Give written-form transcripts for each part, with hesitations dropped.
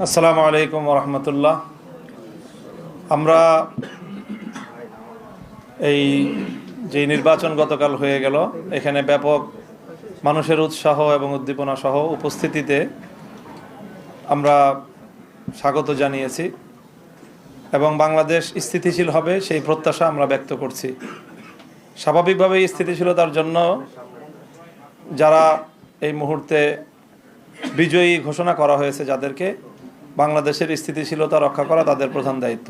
আসসালামু আলাইকুম ওরহমতুল্লাহ। আমরা এই যে নির্বাচন গতকাল হয়ে গেল, এখানে ব্যাপক মানুষের উৎসাহ এবং উদ্দীপনা সহ উপস্থিতিতে আমরা স্বাগত জানিয়েছি এবং বাংলাদেশ স্থিতিশীল হবে সেই প্রত্যাশা আমরা ব্যক্ত করছি। স্বাভাবিকভাবেই স্থিতিশীলতার জন্য যারা এই মুহূর্তে বিজয়ী ঘোষণা করা হয়েছে, যাদেরকে বাংলাদেশের স্থিতিশীলতা রক্ষা করা তাদের প্রধান দায়িত্ব,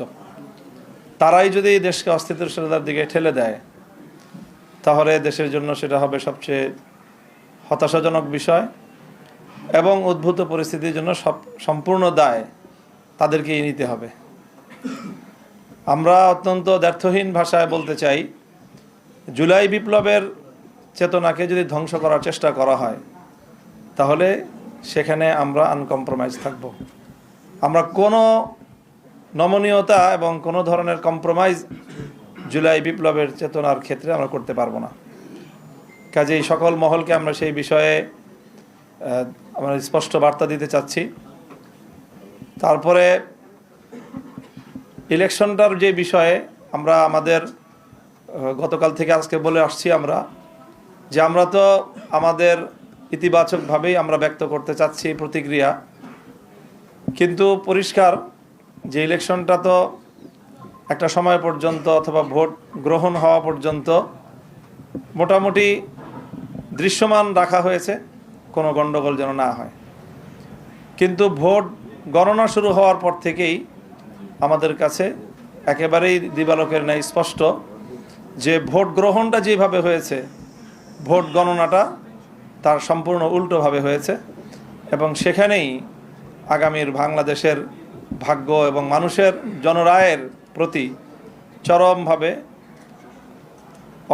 তারাই যদি দেশকে অস্থিতিশীলতার দিকে ঠেলে দেয় তাহলে দেশের জন্য সেটা হবে সবচেয়ে হতাশাজনক বিষয় এবং উদ্ভূত পরিস্থিতির জন্য সম্পূর্ণ দায় তাদেরকেই নিতে হবে। আমরা অত্যন্ত দ্ব্যর্থহীন ভাষায় বলতে চাই, জুলাই বিপ্লবের চেতনাকে যদি ধ্বংস করার চেষ্টা করা হয় তাহলে সেখানে আমরা আনকম্প্রোমাইজ থাকব। আমরা কোনো নমনীয়তা এবং কোনো ধরনের কম্প্রোমাইজ জুলাই বিপ্লবের চেতনার ক্ষেত্রে আমরা করতে পারবো না। কাজেই সকল মহলকে আমরা সেই বিষয়ে আমরা স্পষ্ট বার্তা দিতে চাচ্ছি। তারপরে ইলেকশনটার যে বিষয়ে আমরা আমাদের গতকাল থেকে আজকে বলে আসছি আমরা তো আমাদের ইতিবাচকভাবেই আমরা ব্যক্ত করতে চাচ্ছি প্রতিক্রিয়া, কিন্তু পরিষ্কার যে ইলেকশনটা তো একটা সময় পর্যন্ত অথবা ভোট গ্রহণ হওয়া পর্যন্ত মোটামুটি দৃশ্যমান রাখা হয়েছে, কোনো গণ্ডগোল যেন না হয়। কিন্তু ভোট গণনা শুরু হওয়ার পর থেকেই আমাদের কাছে একেবারেই দিবালোকের ন্যায় স্পষ্ট যে ভোট গ্রহণটা যেভাবে হয়েছে ভোট গণনাটা তার সম্পূর্ণ উল্টোভাবে হয়েছে এবং সেখানেই আগামীর বাংলাদেশের ভাগ্য এবং মানুষের জনরায়ের প্রতি চরমভাবে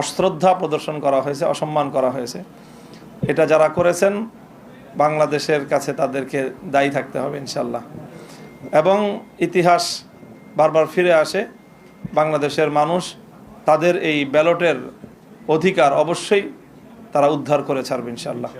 অশ্রদ্ধা প্রদর্শন করা হয়েছে, অসম্মান করা হয়েছে। এটা যারা করেছেন বাংলাদেশের কাছে তাদেরকে দায়ী থাকতে হবে ইনশাল্লাহ। এবং ইতিহাস বারবার ফিরে আসে, বাংলাদেশের মানুষ তাদের এই ব্যালটের অধিকার অবশ্যই তারা উদ্ধার করে ছাড়বে ইনশাল্লাহ।